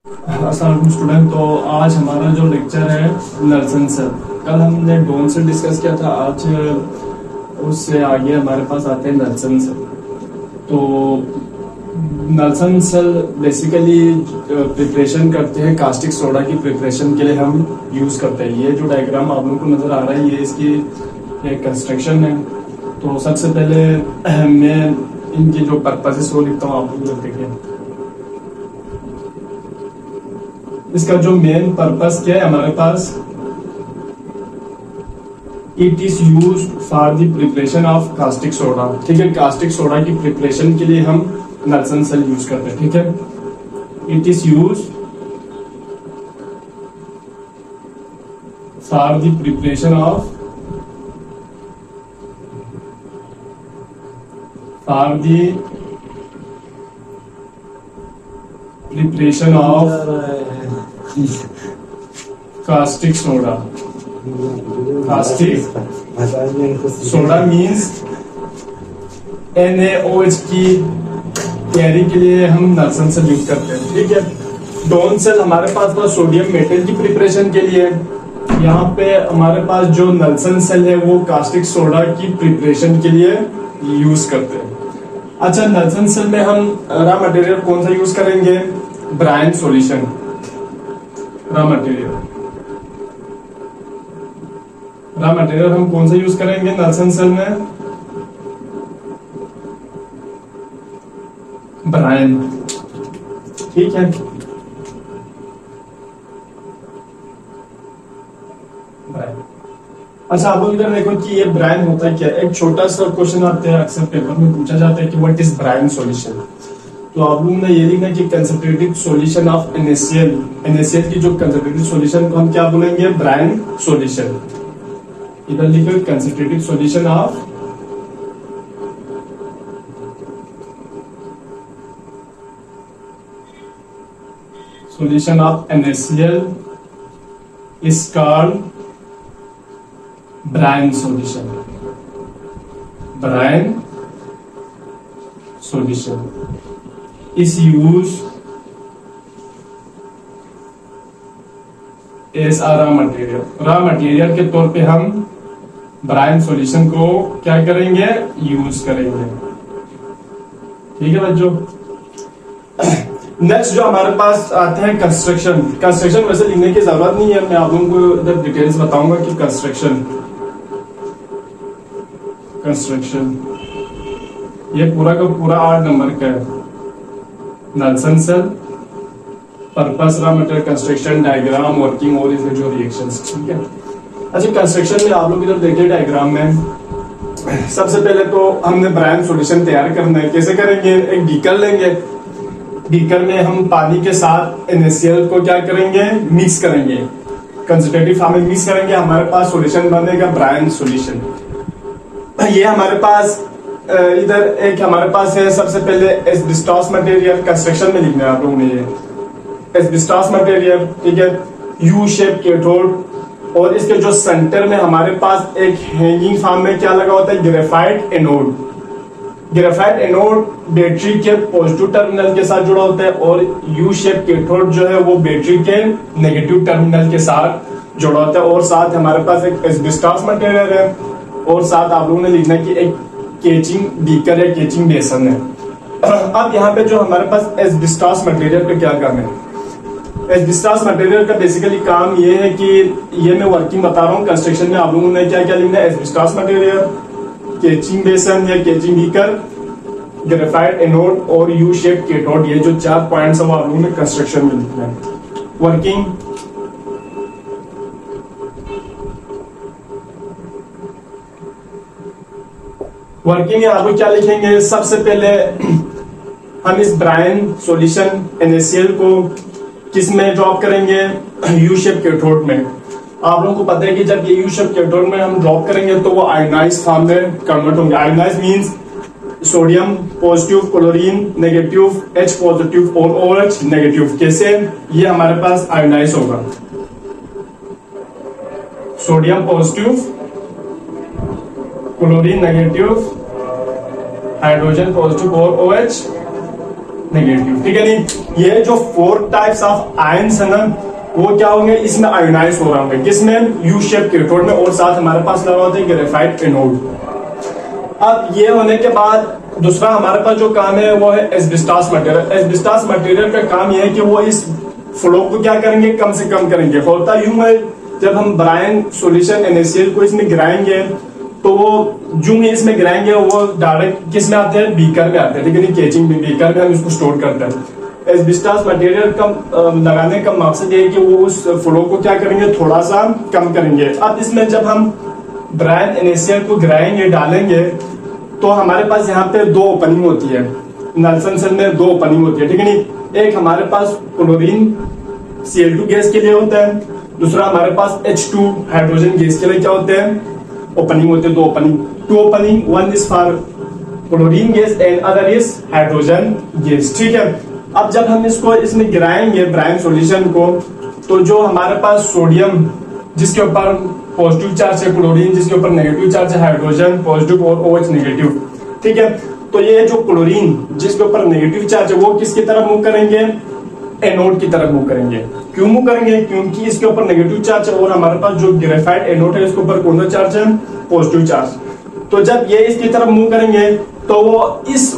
अस्सलाम स्टूडेंट। तो आज हमारा जो लेक्चर है नल्सन सेल, कल हमने डोन से डिस्कस किया था, आज उससे आगे हमारे पास आते हैं नल्सन सेल। तो नल्सन सेल बेसिकली प्रिपरेशन करते हैं, कास्टिक सोडा की प्रिपरेशन के लिए हम यूज करते हैं। ये जो डायग्राम आप लोगों को नजर आ रहा है, ये इसकी एक कंस्ट्रक्शन है। तो सबसे पहले मैं इनकी जो पर्पसेस वो लिखता हूँ, आप लोग देखें। इसका जो मेन पर्पस क्या है हमारे पास, it is use for the preparation of caustic soda. ठीक है, कास्टिक सोडा की प्रिपरेशन के लिए हम नल्सन सेल यूज करते हैं। ठीक है, it is use for the preparation of caustic soda. Caustic soda means NaOH की तैयारी के लिए हम नल्सन सेल यूज करते हैं। ठीक है, डोन सेल हमारे पास था सोडियम मेटल की प्रिपरेशन के लिए। यहाँ पे हमारे पास जो नल्सन सेल है वो कास्टिक सोडा की प्रिपरेशन के लिए यूज करते हैं। अच्छा, नल्सन सेल में हम रॉ मटेरियल कौन सा यूज करेंगे? Brian solution. रॉ मटेरियल हम कौन सा यूज करेंगे नल्सन सेल में? ब्रायन। ठीक है, ब्रायन। अच्छा, आप लोग इधर देखो कि ये ब्रायन होता है क्या। एक छोटा सा क्वेश्चन आता है, अक्सर पेपर में पूछा जाता है कि व्हाट इज ब्रायन सॉल्यूशन। तो आप लोगों ने ये लिखना कि concentrated solution of NaCl। NaCl की जो कंसंट्रेटेड सॉल्यूशन को हम क्या बोलेंगे? Brine solution. इधर लिखो concentrated solution of NaCl is called brine solution. Brine solution is used as a raw material। Raw material के तौर पे हम ब्रायन सॉल्यूशन को क्या करेंगे? यूज करेंगे। ठीक है बच्चों। नेक्स्ट जो हमारे पास आते हैं कंस्ट्रक्शन। कंस्ट्रक्शन वैसे लिखने की जरूरत नहीं है, मैं आप लोगों को इधर डिटेल्स बताऊंगा कि कंस्ट्रक्शन ये पूरा का पूरा 8 नंबर का है। Nelson cell, purpose, raw material, construction, diagram, working और इसके जो रिएक्शंस। ठीक है। अच्छा, कंस्ट्रक्शन में आप लोग इधर देखिए डायग्राम में, सबसे पहले तो हमने ब्रायन सॉल्यूशन तैयार करना है। कैसे करेंगे? एक बीकर लेंगे, बीकर में हम पानी के साथ NaCl को क्या करेंगे? मिक्स करेंगे, कंसंट्रेटिव फॉर्म में मिक्स करेंगे। हमारे पास सॉल्यूशन बनेगा ब्रायन सॉल्यूशन। ये हमारे पास इधर एक हमारे पास है, सबसे पहले एस्बेस्टॉस मटेरियल। कंस्ट्रक्शन में लिखना है आप लोगों ने ये एस्बेस्टॉस मटेरियल। ठीक है, यू शेप कैथोड, और इसके जो सेंटर में हमारे पास एक हैंगिंग फॉर्म में क्या लगा होता है? Graphite anode. Graphite anode battery के पॉजिटिव टर्मिनल के साथ जुड़ा होता है, और यू शेप कैथोड जो है वो बैटरी के नेगेटिव टर्मिनल के साथ जुड़ा होता है। और साथ हमारे पास एक एस्बेस्टॉस मटेरियल है, और साथ आप लोगों ने लिखना है कि एक केचिंग बीकर या केचिंग बेसन है। अब यहाँ पे जो हमारे पास एस्बेस्टॉस मटेरियल का क्या काम है? एस्बेस्टॉस मटेरियल का बेसिकली काम ये है कि ये मैं वर्किंग बता रहा हूँ। कंस्ट्रक्शन में आप लोगों ने क्या क्या लिखना है? एस्बेस्टॉस मटेरियल, केचिंग बेसन या केचिंग बीकर, ग्रेफाइट एनोड और यू शेप कैथोड। ये जो 4 पॉइंट्स है वो आप लोगों ने कंस्ट्रक्शन में लिखना है। वर्किंग, वर्किंग में आप लोग क्या लिखेंगे? सबसे पहले हम इस ब्रायन सॉल्यूशन NaCl को किस में ड्रॉप करेंगे? यू शेप कैथोड में। आप लोगों को पता है कि जब ये यू शेप कैथोड में हम ड्रॉप करेंगे तो वो आयोनाइज फॉर्म में कन्वर्ट होंगे। Ionise means sodium positive, chlorine negative, H positive और OH नेगेटिव। कैसे? ये हमारे पास आयोनाइज होगा। Sodium positive, chlorine negative, hydrogen positive और OH नेगेटिव, ठीक है नहीं। ये जो 4 टाइप्स ऑफ आयंस है ना, वो क्या होंगे, इसमें आयोनाइज हो रहा होंगे, किसमें, यू शेप कैथोड में, और साथ हमारे पास लगा होता है ग्रेफाइट एनोड। अब ये होने के बाद दूसरा हमारे पास जो काम है वो है एस्बेस्टॉस मटेरियल। एस्बेस्टॉस मटेरियल का काम यह है कि वो इस फ्लो को क्या करेंगे, कम से कम करेंगे। होता यूं है, जब हम ब्रायन सॉल्यूशन NaCl को इसमें गिराएंगे तो वो जो ही इसमें गिराएंगे वो डायरेक्ट किस में आते हैं, बीकर में आते हैं, ठीक है नहीं, केचिंग में, बीकर में हम इसको स्टोर करते हैं। एस्बेस्टॉस मटेरियल का लगाने का मकसद ये है कि वो उस फ्लो को क्या करेंगे, थोड़ा सा कम करेंगे। अब इसमें जब हम ब्रायन NaCl को गिराएंगे, डालेंगे, तो हमारे पास यहाँ पे 2 ओपनिंग होती है, नल्सन सेल में 2 ओपनिंग होती है, ठीक है नहीं। एक हमारे पास क्लोरीन Cl2 गैस के लिए होता है, दूसरा हमारे पास H2 हाइड्रोजन गैस के लिए क्या होते हैं, ओपनिंग होते हैं, 2 opening. 2 opening, 1 is for chlorine gas and other is hydrogen gas, ठीक है। अब जब हम इसको इसमें गिराएंगे ब्रायन सॉल्यूशन को, तो जो हमारे पास सोडियम जिसके ऊपर पॉजिटिव चार्ज है, क्लोरीन जिसके ऊपर नेगेटिव चार्ज है, हाइड्रोजन पॉजिटिव और OH नेगेटिव, ठीक है। तो ये जो क्लोरीन जिसके ऊपर नेगेटिव चार्ज है वो किसकी तरफ मूव करेंगे, एनोड की तरफ मूव करेंगे। क्यों मूव करेंगे, क्योंकि इसके ऊपर नेगेटिव चार्ज है और हमारे पास जो ग्रेफाइट एनोड है इसके ऊपर कौन सा चार्ज है, पॉजिटिव चार्ज। तो जब ये इसकी तरफ मूव करेंगे तो वो इस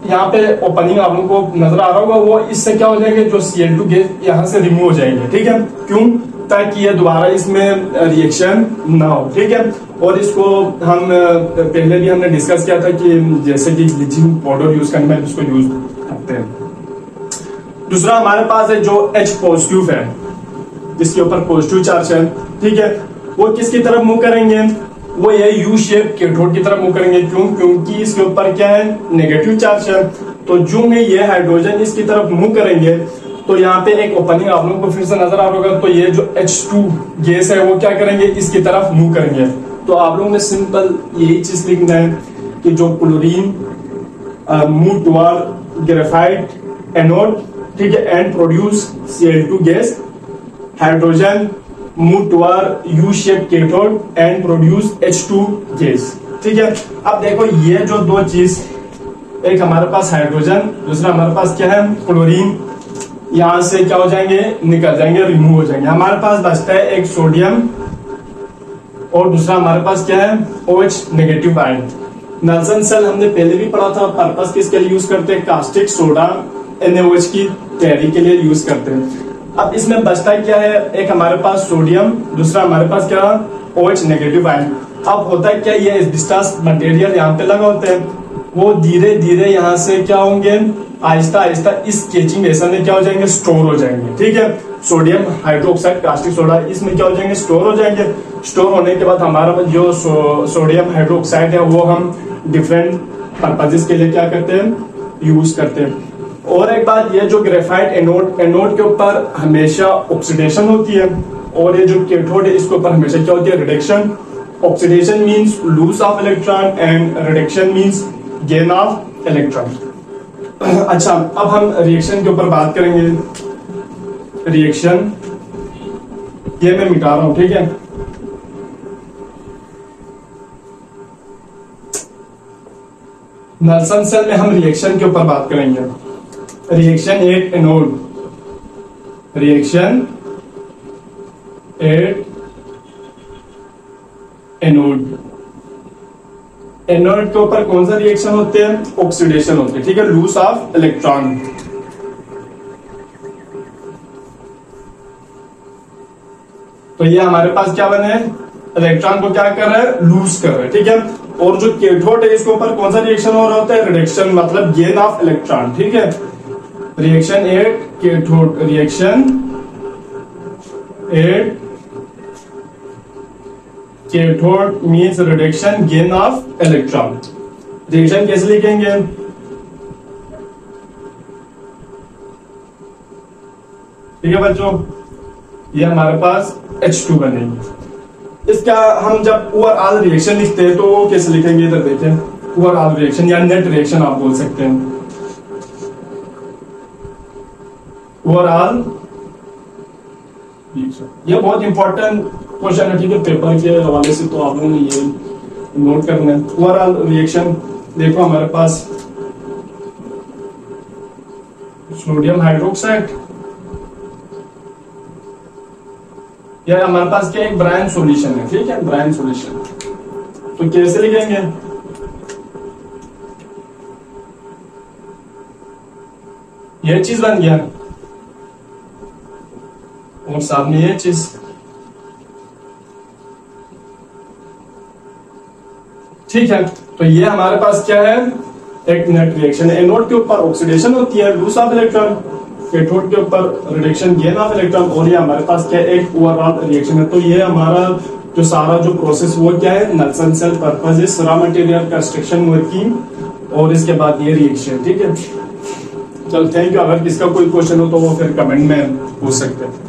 यहाँ पे ओपनिंग आप लोगों को नजर आ रहा होगा, वो इससे क्या हो जाएंगे, जो Cl2 गैस यहाँ से रिमूव हो जाएंगे, ठीक है। क्यों, ताकि ये दोबारा इसमें रिएक्शन ना हो, ठीक है। और इसको हम पहले भी हमने डिस्कस किया था कि जैसे कि ब्लीचिंग पाउडर यूज करने में इसको यूज करते हैं। दूसरा हमारे पास है जो H पॉजिटिव है, जिसके ऊपर पॉजिटिव चार्ज है, ठीक है, वो किसकी तरफ मूव करेंगे, वो ये यू शेप कैथोड की तरफ मूव करेंगे। क्यों, क्योंकि इसके ऊपर क्या है, नेगेटिव चार्ज है। तो जो में ये हाइड्रोजन इसकी तरफ मूव करेंगे तो यहाँ पे एक ओपनिंग आप लोगों को फिर से नजर आ रहा होगा, तो ये जो H2 गैस है वो क्या करेंगे, इसकी तरफ मूव करेंगे। तो आप लोगों ने सिंपल यही चीज लिखना है कि जो chlorine move toward graphite anode, ठीक है, and produce Cl2 gas, hydrogen move toward U shape cathode and produce H2 gas, ठीक है। अब देखो ये जो 2 चीज, एक हमारे पास हाइड्रोजन, दूसरा हमारे पास क्या है, क्लोरीन, यहां से क्या हो जाएंगे, निकल जाएंगे, रिमूव हो जाएंगे। हमारे पास बचता है एक सोडियम और दूसरा हमारे पास क्या है, OH नेगेटिव आयन। नल्सन सेल हमने पहले भी पढ़ा था, पर्पस किसके लिए यूज करते हैं, कास्टिक सोडा NaOH की तैयारी के लिए यूज करते हैं। अब इसमें बचता क्या है, एक हमारे पास सोडियम, दूसरा हमारे पास क्या, OH नेगेटिव आयन। अब होता है क्या, ये एस्बेस्टॉस मटेरियल यहाँ पे लगा होता है, वो धीरे धीरे यहाँ से क्या होंगे, आहिस्ता आहिस्ता इस केचिंग बेसन में क्या हो जाएंगे, स्टोर हो जाएंगे, ठीक है। सोडियम हाइड्रोक्साइड कास्टिक सोडा इसमें क्या हो जाएंगे, स्टोर हो जाएंगे। स्टोर होने के बाद हमारा जो सोडियम हाइड्रोक्साइड है वो हम डिफरेंट पर्पजेस के लिए क्या करते हैं, यूज करते हैं। और एक बात, ये जो ग्रेफाइट एनोड के ऊपर हमेशा ऑक्सीडेशन होती है, और ये जो कैथोड है इसके ऊपर हमेशा क्या होती है, reduction. Oxidation means lose of electron and reduction means gain of electron. अच्छा, अब हम रिएक्शन के ऊपर बात करेंगे। रिएक्शन ये मैं मिटा रहा हूं, ठीक है। नल्सन सेल में हम रिएक्शन के ऊपर बात करेंगे। Reaction at anode, reaction at anode. Anode के ऊपर कौन सा रिएक्शन होते हैं, ऑक्सीडेशन होते हैं, ठीक है, लूज ऑफ इलेक्ट्रॉन। तो ये हमारे पास क्या बने, इलेक्ट्रॉन को क्या कर रहा है, लूज कर रहा है, ठीक है। और जो कैथोड है इसके ऊपर कौन सा रिएक्शन हो रहा होता है, रिडक्शन, मतलब गेन ऑफ इलेक्ट्रॉन, ठीक है। Reaction at cathode, reaction at cathode means reduction gain of electron. Reaction कैसे लिखेंगे, ठीक है बच्चों, ये हमारे पास H2 बनेगी। इसका हम जब ओवरऑल रिएक्शन लिखते हैं तो वो कैसे लिखेंगे, इधर देखें, ओवरऑल रिएक्शन या नेट रिएक्शन आप बोल सकते हैं। ओवरऑल, ये बहुत इंपॉर्टेंट क्वेश्चन है, ठीक है, पेपर के हवाले से, तो आप लोगों ने ये नोट करना है। ओवरऑल रिएक्शन देखो हमारे पास सोडियम हाइड्रोक्साइड। यह हमारे पास क्या एक ब्रायन सॉल्यूशन है, ठीक है, ब्रायन सॉल्यूशन। तो कैसे लिखेंगे, यह चीज बन गया और साथ में यह चीज, ठीक है। तो ये हमारे पास क्या है, एक नेट रिएक्शन है। एनोड के ऊपर ऑक्सीडेशन होती है, लूज ऑफ इलेक्ट्रॉन, कैथोड के ऊपर रिडक्शन गेन ऑफ इलेक्ट्रॉन, और ये हमारे पास क्या है, एक ओवरऑल रिएक्शन है। तो ये हमारा जो सारा जो प्रोसेस वो क्या है, Nelson cell purpose is raw material construction working और इसके बाद ये रिएक्शन, ठीक है। चल थैंक यू। अगर किसका कोई क्वेश्चन हो तो वो फिर कमेंट में पूछ सकते हैं।